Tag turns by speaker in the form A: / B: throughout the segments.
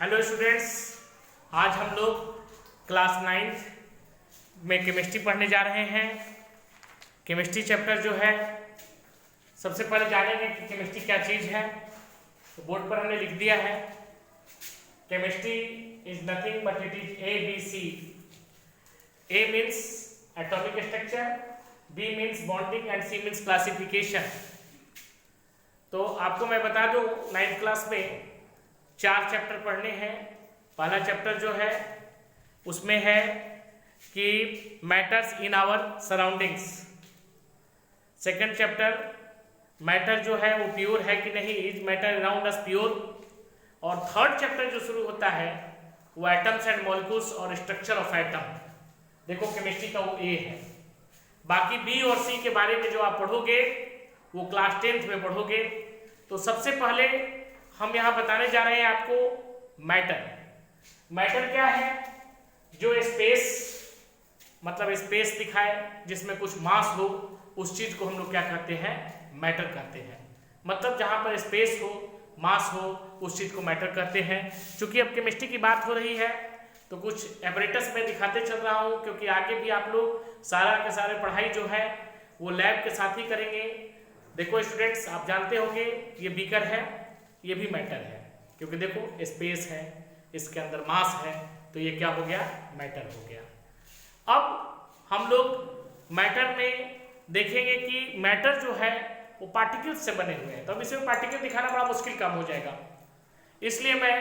A: Hello students, आज हम लोग क्लास 9 में केमिस्ट्री पढ़ने जा रहे हैं। केमिस्ट्री चैप्टर जो है, सबसे पहले जानेंगे कि केमिस्ट्री क्या चीज़ है। तो बोर्ड पर हमने लिख दिया है, chemistry is nothing but it is ABC। A means atomic structure, B means bonding and C means classification. तो आपको मैं बता दूं, 9th क्लास में 4 चैप्टर पढ़ने हैं। पहला चैप्टर जो है उसमें है कि matters in our surroundings. Second chapter matter जो है वो प्योर है कि नहीं, is matter around us pure. और थर्ड चैप्टर जो शुरू होता है वो एटम्स एंड मॉलिक्यूल्स और स्ट्रक्चर ऑफ एटम। देखो केमिस्ट्री का वो ए है। बाकी बी और सी के बारे में जो आप पढ़ोगे वो क्लास 10th में पढ़ोगे। तो सबसे पहले हम यहाँ बताने जा रहे हैं आपको मैटर। मैटर क्या है? जो स्पेस, मतलब स्पेस दिखाए, जिसमें कुछ मास हो, उस चीज को हम लोग क्या कहते हैं? मैटर कहते हैं। मतलब जहां पर स्पेस हो, मास हो, उस चीज को मैटर कहते हैं। चूंकि अब केमिस्ट्री की बात हो रही है तो कुछ एपरेटस में दिखाते चल रहा हूं, क्योंकि आगे भी आप लोग सारा के सारे पढ़ाई जो है वो लैब के साथ ही करेंगे। देखो स्टूडेंट्स, आप जानते होंगे ये बीकर है, ये भी मैटर है, क्योंकि देखो स्पेस है, इसके अंदर मास है, तो ये क्या हो गया? मैटर हो गया। अब हम लोग मैटर में देखेंगे कि मैटर जो है वो पार्टिकल्स से बने हुए हैं। तो अब इसमें पार्टिकल दिखाना बड़ा मुश्किल काम हो जाएगा, इसलिए मैं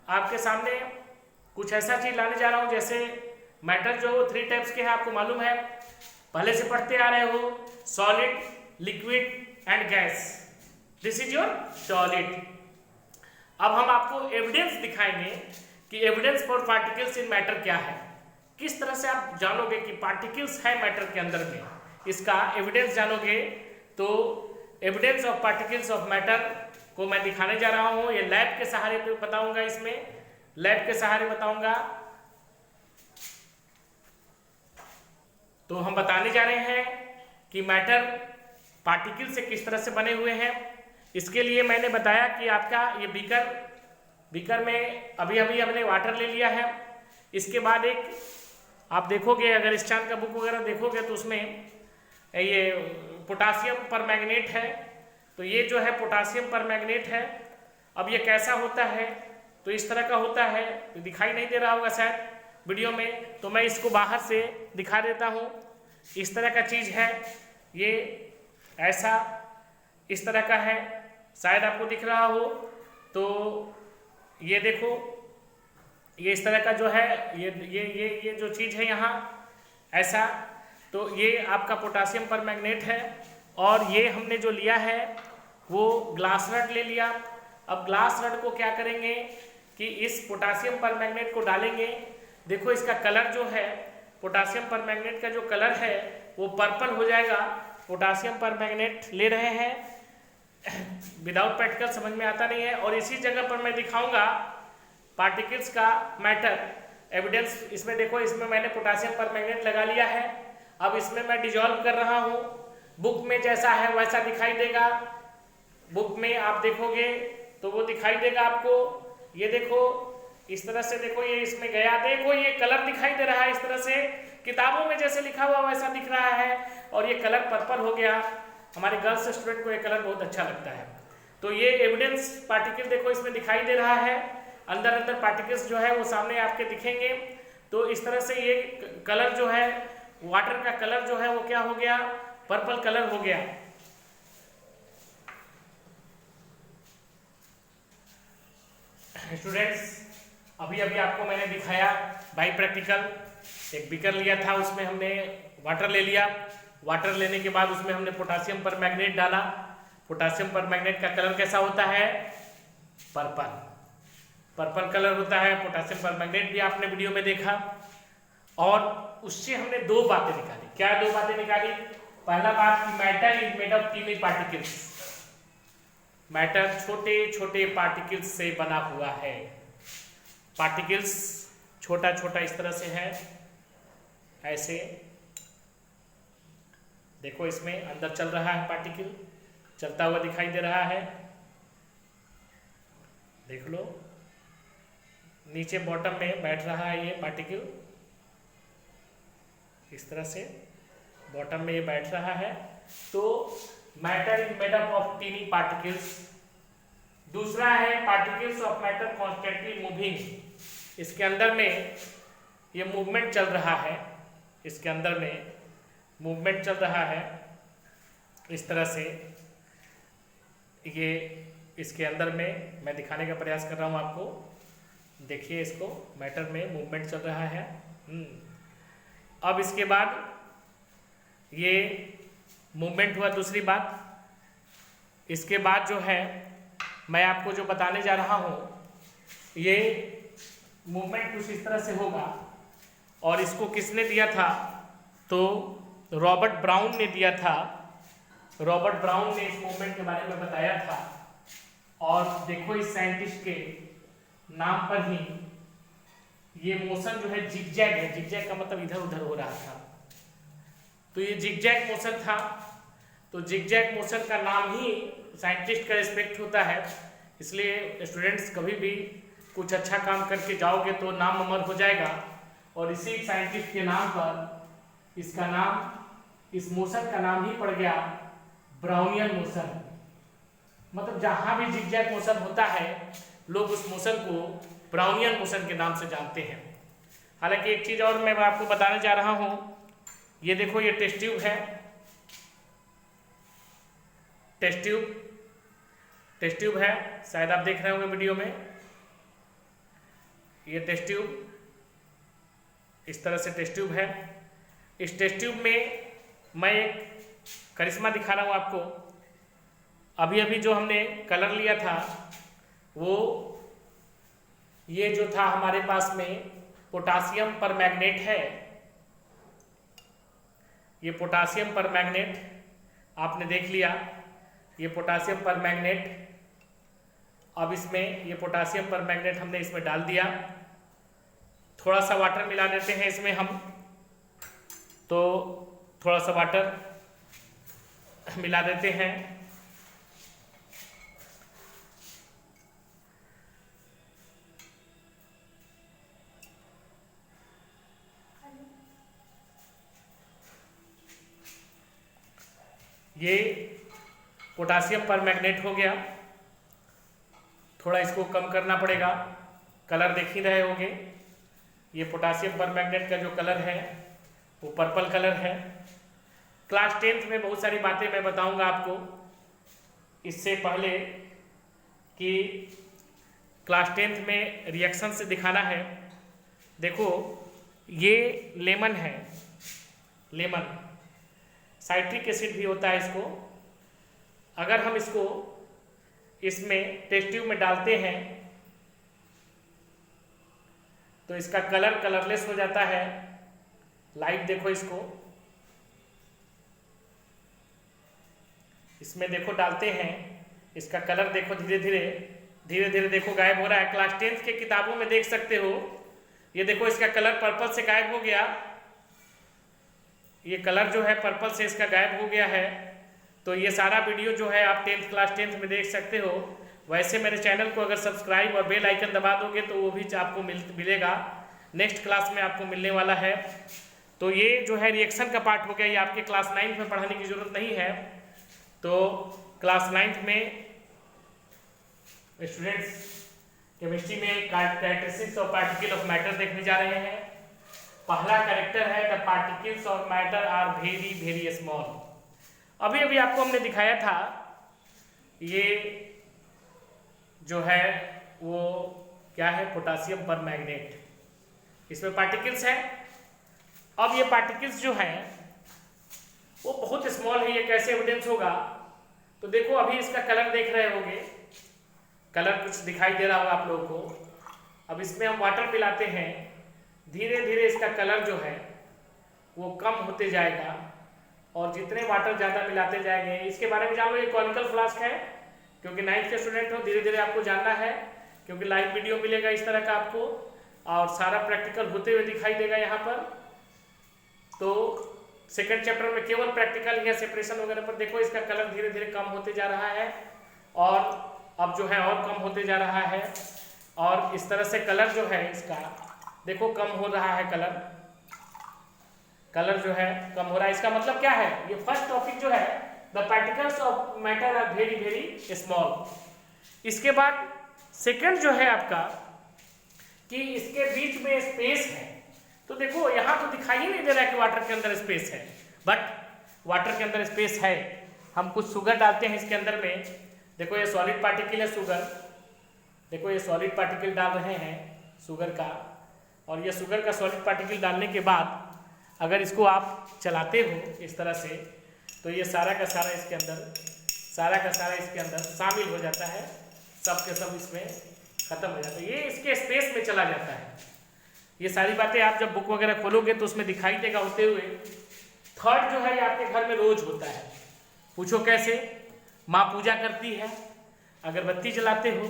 A: आपके सामने कुछ ऐसा चीज लाने जा रहा हूं। जैसे मैटर जो 3 टाइप्स के हैं, आपको मालूम है, पहले से पढ़ते आ रहे हो, solid, liquid and gas. This is your solid. अब हम आपको एविडेंस दिखाएंगे कि evidence for particles in matter क्या है। किस तरह से आप जानोगे कि पार्टिकल्स है मैटर के अंदर में, इसका एविडेंस जानोगे। तो evidence of particles of matter को मैं दिखाने जा रहा हूं। ये लैब के सहारे पे बताऊंगा, इसमें लैब के सहारे बताऊंगा। तो हम बताने जा रहे हैं कि मैटर पार्टिकल से किस तरह से बने हुए हैं। इसके लिए मैंने बताया कि आपका ये बीकर में अभी हमने वाटर ले लिया है। इसके बाद एक आप देखोगे, अगर इस चांद का बुक वगैरह देखोगे तो उसमें ये पोटासियम परमैंगनेट है। तो ये जो है पोटासियम परमैंगनेट है। अब ये कैसा होता है? तो इस तरह का होता है, तो दिखाई नहीं दे रहा होगा शायद वीडियो में, तो मैं इसको बाहर से दिखा देता हूँ। इस तरह का चीज़ है, ये ऐसा इस तरह का है, शायद आपको दिख रहा हो। तो ये देखो, ये इस तरह का जो है, ये जो चीज़ है यहाँ ऐसा, तो ये आपका पोटासियम परमैंगनेट है। और ये हमने जो लिया है वो ग्लास रड ले लिया। अब ग्लास रड को क्या करेंगे कि इस पोटासियम परमैंगनेट को डालेंगे। देखो इसका कलर जो है, पोटासियम परमैंगनेट का जो कलर है वो पर्पल हो जाएगा। पोटासियम परमैंगनेट ले रहे हैं, विदाउट पार्टिकल समझ में आता नहीं है। और इसी जगह पर मैं दिखाऊंगा पार्टिकल्स का मैटर एविडेंस। इसमें देखो, इसमें मैंने पोटासियम परमैंगनेट लगा लिया है। अब इसमें मैं डिजॉल्व कर रहा हूँ। बुक में जैसा है वैसा दिखाई देगा। बुक में आप देखोगे तो वो दिखाई देगा आपको। ये देखो इस तरह से, देखो ये इसमें गया, देखो ये कलर दिखाई दे रहा है। इस तरह से किताबों में जैसे लिखा हुआ वैसा दिख रहा है, और ये कलर पर्पल हो गया। हमारे गर्ल्स स्टूडेंट को ये कलर बहुत अच्छा लगता है। तो ये एविडेंस पार्टिकल देखो इसमें दिखाई दे रहा है। अंदर अंदर पार्टिकल्स जो है वो सामने आपके दिखेंगे। तो इस तरह से ये कलर जो है, वाटर का कलर जो है वो क्या हो गया? पर्पल कलर हो गया। स्टूडेंट्स, अभी आपको मैंने दिखाया बाई प्रैक्टिकल। एक बीकर लिया था, उसमें हमने वाटर ले लिया। वाटर लेने के बाद उसमें हमने पोटासियम परमैंगनेट डाला। पोटासियम परमैंगनेट का कलर कैसा होता है? पर्पल कलर होता है। पोटासियम परमैंगनेट भी आपने वीडियो में देखा। और उससे हमने 2 बातें निकाली। क्या 2 बातें निकाली? पहला बात कि matter is made of tiny particles. Matter छोटे छोटे पार्टिकल्स से बना हुआ है। पार्टिकल्स छोटा छोटा इस तरह से है, ऐसे देखो इसमें अंदर चल रहा है, पार्टिकल चलता हुआ दिखाई दे रहा है, देख लो। नीचे बॉटम में बैठ रहा है ये पार्टिकल, इस तरह से बॉटम में ये बैठ रहा है। तो matter is made up of tiny particles. दूसरा है particles of matter constantly moving. इसके अंदर में ये मूवमेंट चल रहा है, इसके अंदर में मूवमेंट चल रहा है इस तरह से। ये इसके अंदर में मैं दिखाने का प्रयास कर रहा हूँ आपको, देखिए इसको, मैटर में मूवमेंट चल रहा है। अब इसके बाद ये मूवमेंट हुआ, दूसरी बात। इसके बाद जो है मैं आपको जो बताने जा रहा हूँ, ये मूवमेंट कुछ इस तरह से होगा। और इसको किसने दिया था? तो रॉबर्ट ब्राउन ने दिया था। रॉबर्ट ब्राउन ने इस मूवमेंट के बारे में बताया था। और देखो इस साइंटिस्ट के नाम पर ही ये मोशन जो है जिगजैग है। जिगजैग का मतलब इधर उधर हो रहा था, तो ये जिगजैग मोशन था। तो जिगजैग मोशन का नाम ही साइंटिस्ट का रिस्पेक्ट होता है। इसलिए स्टूडेंट्स कभी भी कुछ अच्छा काम करके जाओगे तो नाम अमर हो जाएगा। और इसी साइंटिस्ट के नाम पर इसका नाम, इस मोशन का नाम ही पड़ गया ब्राउनियन मोशन। मतलब जहाँ भी जिगजैग मोशन होता है लोग उस मोशन को ब्राउनियन मोशन के नाम से जानते हैं। हालांकि एक चीज़ और मैं आपको बताने जा रहा हूँ, ये देखो ये टेस्ट ट्यूब है, टेस्ट ट्यूब है, शायद आप देख रहे होंगे वीडियो में। ये टेस्ट ट्यूब, इस तरह से टेस्ट ट्यूब है। इस टेस्ट ट्यूब में मैं एक करिश्मा दिखा रहा हूँ आपको। अभी अभी जो हमने कलर लिया था वो ये जो था हमारे पास में पोटासियम परमैंगनेट है। ये पोटासियम परमैंगनेट आपने देख लिया, ये पोटासियम परमैंगनेट। अब इसमें ये पोटासियम परमैंगनेट हमने इसमें डाल दिया। थोड़ा सा वाटर मिला देते हैं इसमें हम, तो थोड़ा सा वाटर मिला देते हैं। ये पोटासियम परमैंगनेट हो गया। थोड़ा इसको कम करना पड़ेगा, कलर देख ही रहे होंगे। ये पोटासियम परमैंगनेट का जो कलर है वो पर्पल कलर है। क्लास 10th में बहुत सारी बातें मैं बताऊंगा आपको, इससे पहले कि क्लास 10th में रिएक्शन से दिखाना है। देखो ये लेमन है, लेमन साइट्रिक एसिड भी होता है इसको। अगर हम इसको इसमें टेस्ट ट्यूब में डालते हैं तो इसका कलर कलरलेस हो जाता है। लाइट देखो इसको, इसमें देखो डालते हैं, इसका कलर देखो धीरे धीरे देखो गायब हो रहा है। क्लास 10th के किताबों में देख सकते हो, ये देखो इसका कलर पर्पल से गायब हो गया। ये कलर जो है पर्पल से इसका गायब हो गया है। तो ये सारा वीडियो जो है आप क्लास 10th में देख सकते हो। वैसे मेरे चैनल को अगर सब्सक्राइब और बेल आइकन दबा दोगे तो वो भी आपको मिलेगा, नेक्स्ट क्लास में आपको मिलने वाला है। तो ये जो है रिएक्शन का पार्ट हो गया, ये आपके क्लास 9th में पढ़ाने की जरूरत नहीं है। तो क्लास 9th में स्टूडेंट्स केमिस्ट्री में characteristics of particle of matter देखने जा रहे हैं। पहला कैरेक्टर है the particles of matter are very very small. अभी अभी आपको हमने दिखाया था, ये जो है वो क्या है, पोटासियम परमैंगनेट, इसमें पार्टिकल्स हैं। अब ये पार्टिकल्स जो हैं वो बहुत स्मॉल है, ये कैसे एविडेंस होगा? तो देखो अभी इसका कलर देख रहे होंगे, कलर कुछ दिखाई दे रहा होगा आप लोगों को। अब इसमें हम वाटर मिलाते हैं, धीरे धीरे इसका कलर जो है वो कम होते जाएगा। और जितने वाटर ज़्यादा मिलाते जाएंगे, इसके बारे में जान लो, ये कॉनिकल फ्लास्क है। क्योंकि 9th के स्टूडेंट हो, धीरे धीरे आपको जानना है, क्योंकि लाइव वीडियो मिलेगा इस तरह का आपको, और सारा प्रैक्टिकल होते हुए दिखाई देगा यहाँ पर। तो सेकंड चैप्टर में केवल प्रैक्टिकल या सेपरेशन वगैरह पर देखो इसका कलर धीरे धीरे कम होते जा रहा है, और अब जो है और कम होते जा रहा है। और इस तरह से कलर जो है इसका देखो कम हो रहा है, कलर जो है कम हो रहा है। इसका मतलब क्या है, ये फर्स्ट टॉपिक जो है the particles of matter are very very small. इसके बाद सेकंड जो है आपका कि इसके बीच में स्पेस है। तो देखो यहाँ तो दिखाई ही नहीं दे रहा है कि वाटर के अंदर स्पेस है, बट वाटर के अंदर स्पेस है। हम कुछ शुगर डालते हैं इसके अंदर में, देखो ये सॉलिड पार्टिकल है शुगर, देखो ये सॉलिड पार्टिकल डाल रहे हैं शुगर का, और ये शुगर का सॉलिड पार्टिकल डालने के बाद अगर इसको आप चलाते हो इस तरह से, तो ये सारा का सारा इसके अंदर शामिल हो जाता है, सब के सब इसमें खत्म हो जाता है, ये इसके स्पेस में चला जाता है। ये सारी बातें आप जब बुक वगैरह खोलोगे तो उसमें दिखाई देगा होते हुए। थर्ड जो है ये आपके घर में रोज होता है। पूछो कैसे? माँ पूजा करती है, अगरबत्ती जलाते हो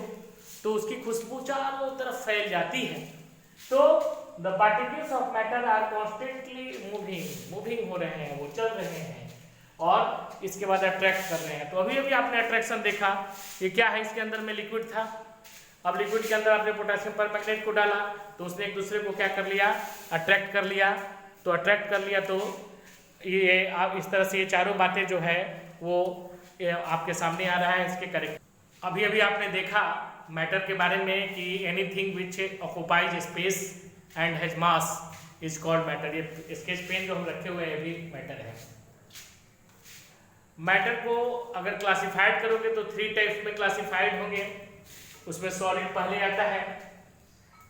A: तो उसकी खुशबू चारों तरफ फैल जाती है। तो the particles of matter are constantly moving हो रहे हैं, वो चल रहे हैं और इसके बाद अट्रैक्ट कर रहे हैं। तो अभी अभी आपने अट्रैक्शन देखा, ये क्या है, इसके अंदर में लिक्विड था। अब लिक्विड के अंदर आपने पोटेशियम परमैंगनेट को डाला तो उसने एक दूसरे को क्या कर लिया, अट्रैक्ट कर लिया। तो अट्रैक्ट कर लिया तो ये आप इस तरह से ये चारों बातें जो है वो आपके सामने आ रहा है इसके करेक्ट। अभी अभी आपने देखा मैटर के बारे में कि anything which occupies space and has mass is called matter. ये स्केच पेन जो हम रखे हुए हैं भी मैटर है। मैटर को अगर क्लासिफाइड करोगे तो 3 टाइप्स में क्लासिफाइड होंगे। उसमें सॉलिड पहले आता है।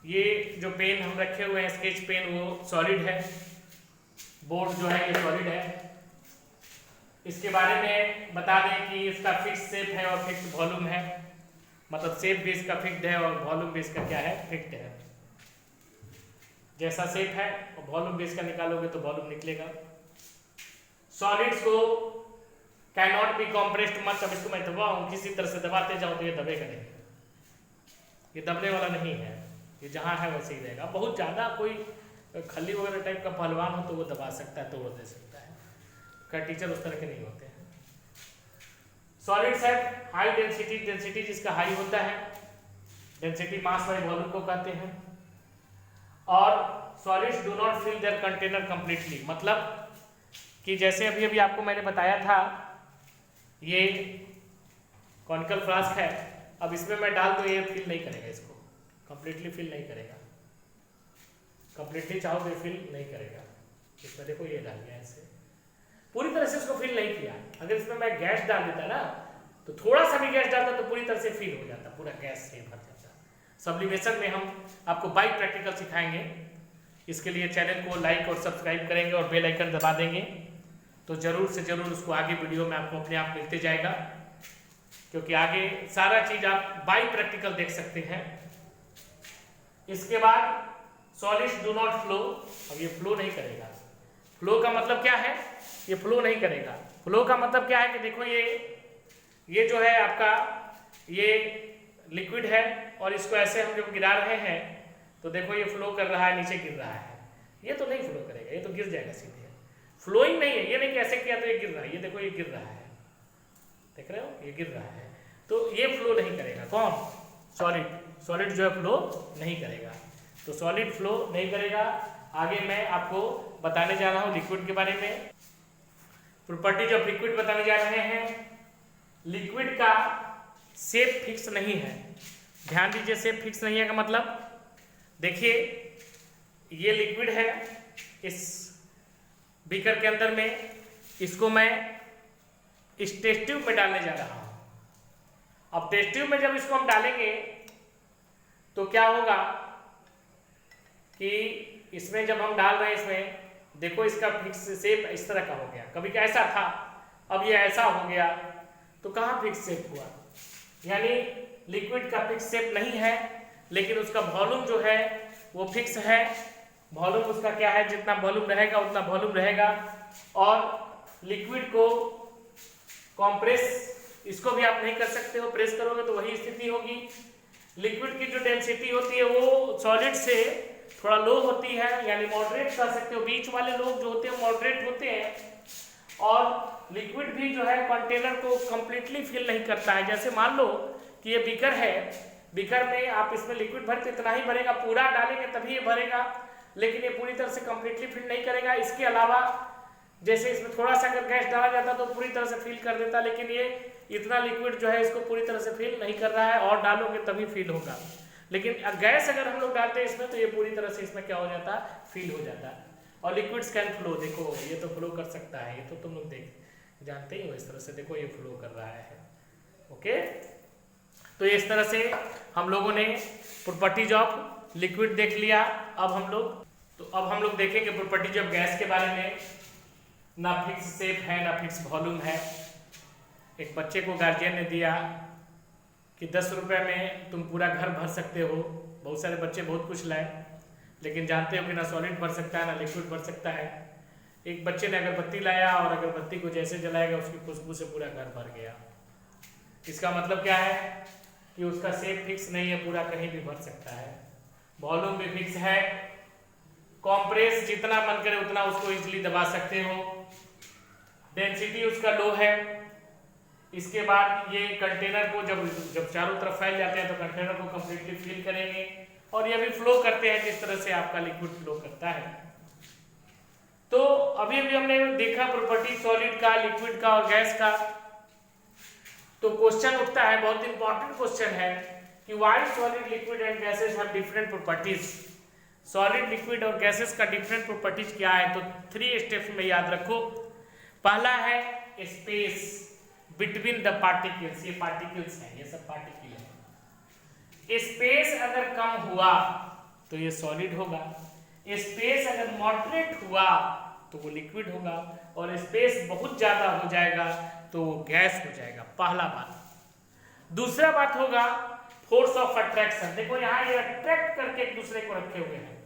A: ये जो पेन हम रखे हुए हैं स्केच पेन वो सॉलिड है, बोर्ड जो है ये सॉलिड है। इसके बारे में बता दें कि इसका फिक्स शेप है और फिक्स वॉल्यूम है, मतलब शेप भी इसका फिक्स्ड है और वॉल्यूम भी इसका क्या है, फिक्स्ड है। जैसा शेप है और वॉल्यूम भी इसका निकालोगे तो वॉल्यूम निकलेगा। सॉलिड्स को can not be compressed much. अब इसको मैं दबाऊं, किसी तरह से दबाते जाओ तो ये दबेगा नहीं, ये दबने वाला नहीं है, ये जहाँ है वैसे ही रहेगा। बहुत ज़्यादा कोई खली वगैरह टाइप का पहलवान हो तो वो दबा सकता है, तोड़ दे सकता है, का टीचर उस तरह के नहीं होते हैं। सॉलिड्स है हाई डेंसिटी, डेंसिटी जिसका हाई होता है, डेंसिटी मास बाय वॉल्यूम को कहते हैं। और solids do not fill their container completely, मतलब कि जैसे अभी अभी आपको मैंने बताया था ये कॉनिकल फ्लास्क है, अब इसमें मैं डाल दूं ये फिल नहीं करेगा, इसको कंप्लीटली फिल नहीं करेगा, कंप्लीटली चाहो तो फिल नहीं करेगा। इसमें देखो ये डाल दिया, ऐसे पूरी तरह से इसको फिल नहीं किया। अगर इसमें मैं गैस डाल देता ना तो थोड़ा सा भी गैस डालता तो पूरी तरह से फिल हो जाता, पूरा गैस से भर जाता। सब्लिमेशन में हम आपको बाई प्रैक्टिकल सिखाएंगे, इसके लिए चैनल को लाइक और सब्सक्राइब करेंगे और बेल आइकन दबा देंगे तो जरूर से जरूर उसको आगे वीडियो में आपको अपने आप मिलते जाएगा, क्योंकि आगे सारा चीज आप बाई प्रैक्टिकल देख सकते हैं। इसके बाद सॉलिड्स डू नॉट फ्लो, अब ये फ्लो नहीं करेगा। फ्लो का मतलब क्या है, ये फ्लो नहीं करेगा। फ्लो का मतलब क्या है कि देखो ये जो है आपका ये लिक्विड है और इसको ऐसे हम जब गिरा रहे हैं तो देखो ये फ्लो कर रहा है, नीचे गिर रहा है, ये तो नहीं फ्लो करेगा, ये तो गिर जाएगा सीधे। फ्लोइंग नहीं है, ये नहीं कैसे किया तो ये गिर रहा है, ये देखो ये गिर रहा है, देख रहे हो ये गिर रहा है, तो ये फ्लो नहीं करेगा। कौन? सॉलिड। सॉलिड जो है फ्लो नहीं करेगा, तो सॉलिड फ्लो नहीं करेगा। आगे मैं आपको बताने जा रहा हूँ लिक्विड के बारे में, प्रॉपर्टीज ऑफ लिक्विड बताने जा रहे हैं। लिक्विड का शेप फिक्स नहीं है, ध्यान दीजिए, शेप फिक्स नहीं है का मतलब देखिए ये लिक्विड है इस बीकर के अंदर में, इसको मैं इस टेस्ट ट्यूब में डालने जा रहा हूं। अब टेस्ट ट्यूब में जब इसको हम डालेंगे तो क्या होगा कि इसमें जब हम डाल रहे हैं इसमें देखो इसका फिक्स शेप इस तरह का हो गया, कभी क्या ऐसा था, अब ये ऐसा हो गया, तो कहाँ फिक्स शेप हुआ? यानी लिक्विड का फिक्स शेप नहीं है, लेकिन उसका वॉल्यूम जो है वो फिक्स है। वॉल्यूम उसका क्या है, जितना वॉल्यूम रहेगा उतना वॉल्यूम रहेगा। और लिक्विड को कॉम्प्रेस इसको भी आप नहीं कर सकते हो, प्रेस करोगे तो वही स्थिति होगी। लिक्विड की जो डेंसिटी होती है वो सॉलिड से थोड़ा लो होती है, यानी मॉडरेट कर सकते हो, बीच वाले लोग जो होते हैं मॉडरेट होते हैं। और लिक्विड भी जो है कंटेनर को कंप्लीटली फिल नहीं करता है। जैसे मान लो कि ये बीकर है, बीकर में आप इसमें लिक्विड भर तो इतना ही भरेगा, पूरा डालेंगे तभी ये भरेगा, लेकिन ये पूरी तरह से कंप्लीटली फिल नहीं करेगा। इसके अलावा जैसे इसमें थोड़ा सा अगर गैस डाला जाता तो पूरी तरह से फिल कर देता, लेकिन ये इतना लिक्विड जो है इसको पूरी तरह से फिल नहीं कर रहा है, और डालोगे तभी फिल होगा। लेकिन गैस अगर हम लोग डालते हैं इसमें तो ये पूरी तरह से इसमें क्या हो जाता है, फिल हो जाता है। और लिक्विड्स कैन फ्लो, देखो ये तो फ्लो कर सकता है, ये तो तुम लोग जानते ही हो। इस तरह से देखो ये फ्लो कर रहा है। ओके, तो इस तरह से हम लोगों ने प्रॉपर्टीज ऑफ लिक्विड देख लिया। अब हम लोग देखेंगे प्रॉपर्टीज ऑफ गैस के बारे में। ना फिक्स शेप है ना फिक्स वॉल्यूम है। एक बच्चे को गार्जियन ने दिया कि 10 रुपये में तुम पूरा घर भर सकते हो। बहुत सारे बच्चे बहुत कुछ लाए, लेकिन जानते हो कि ना सॉलिड भर सकता है ना लिक्विड भर सकता है। एक बच्चे ने अगरबत्ती लाया और अगरबत्ती को जैसे जलाएगा उसकी खुशबू से पूरा घर भर गया। इसका मतलब क्या है कि उसका शेप फिक्स नहीं है, पूरा कहीं भी भर सकता है। वॉल्यूम भी फिक्स है, कॉम्प्रेस जितना मन करे उतना उसको इजीली दबा सकते हो। डेंसिटी उसका लो है। इसके बाद ये कंटेनर को जब चारों तरफ फैल जाते हैं तो कंटेनर को कंप्लीटली फिल करेंगे, और ये भी फ्लो करते हैं जिस तरह से आपका लिक्विड फ्लो करता है। तो अभी हमने देखा प्रॉपर्टी सॉलिड का, लिक्विड का और गैस का। तो क्वेश्चन उठता है, बहुत इंपॉर्टेंट क्वेश्चन है कि why solid, liquid and gases have different properties. Solid, liquid और गैसेस का डिफरेंट प्रॉपर्टीज क्या है? तो 3 स्टेप्स में याद रखो। पहला है स्पेस बिटवीन द पार्टिकल्स। ये पार्टिकल्स हैं, ये सब पार्टिकल है। स्पेस अगर कम हुआ तो ये सॉलिड होगा, स्पेस अगर मॉडरेट हुआ तो वो लिक्विड होगा, और स्पेस बहुत ज्यादा हो जाएगा तो वो गैस हो जाएगा। पहला बात। दूसरा बात होगा फोर्स ऑफ अट्रैक्शन। देखो यहाँ ये अट्रैक्ट करके एक दूसरे को रखे हुए हैं,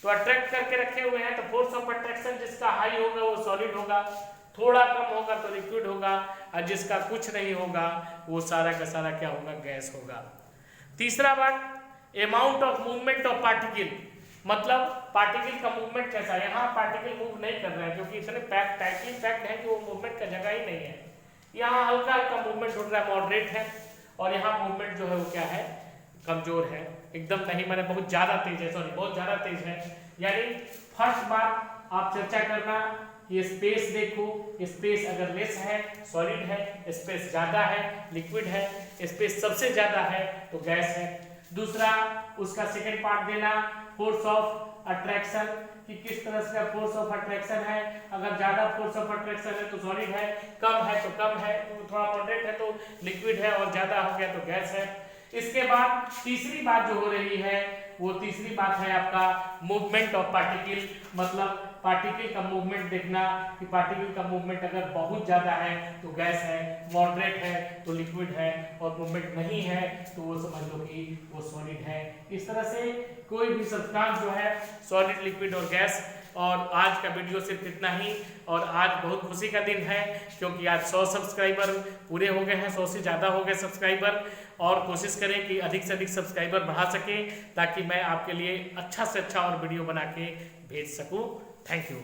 A: तो अट्रैक्ट करके रखे हुए हैं तो फोर्स ऑफ अट्रैक्शन जिसका हाई होगा वो सॉलिड होगा, थोड़ा कम होगा तो लिक्विड होगा, और जिसका कुछ नहीं होगा वो सारा का सारा क्या होगा, गैस होगा। तीसरा बात, amount of movement of particle. मतलब पार्टिकल का मूवमेंट कैसा है। यहाँ पार्टिकल मूव नहीं कर रहा है क्योंकि इतने टाइटली पैक्ड है कि वो मूवमेंट का जगह ही नहीं है। यहाँ हल्का हल्का मूवमेंट हो रहा है, मॉडरेट है, और यहाँ मूवमेंट जो है वो क्या है, कमजोर है, एकदम नहीं, मैंने बहुत ज्यादा तेज है, सॉरी बहुत ज्यादा तेज है। यानी फर्स्ट बात आप चर्चा करना, ये स्पेस देखो, स्पेस अगर लेस है सॉलिड है, स्पेस ज्यादा है लिक्विड है, स्पेस सबसे ज्यादा है तो गैस है। दूसरा उसका सेकंड पार्ट देना, फोर्स ऑफ अट्रैक्शन, कि किस तरह से फोर्स ऑफ अट्रैक्शन है। अगर ज्यादा फोर्स ऑफ अट्रैक्शन है तो सॉलिड है, कम है तो कम है, तो थोड़ा मॉडरेट है तो लिक्विड है, और ज्यादा हो गया तो गैस है। इसके बाद तीसरी बात जो हो रही है वो तीसरी बात है आपका मूवमेंट ऑफ पार्टिकल। मतलब पार्टिकल का मूवमेंट देखना कि पार्टिकल का मूवमेंट अगर बहुत ज्यादा है तो गैस है, मॉडरेट है तो लिक्विड है, और मूवमेंट नहीं है तो वो समझ लो कि वो सॉलिड है। इस तरह से कोई भी सब्सटेंस जो है सॉलिड, लिक्विड और गैस। और आज का वीडियो सिर्फ इतना ही। और आज बहुत खुशी का दिन है क्योंकि आज 100 सब्सक्राइबर पूरे हो गए हैं, 100 से ज़्यादा हो गए सब्सक्राइबर। और कोशिश करें कि अधिक से अधिक सब्सक्राइबर बढ़ा सकें ताकि मैं आपके लिए अच्छा से अच्छा और वीडियो बना के भेज सकूं। Thank you.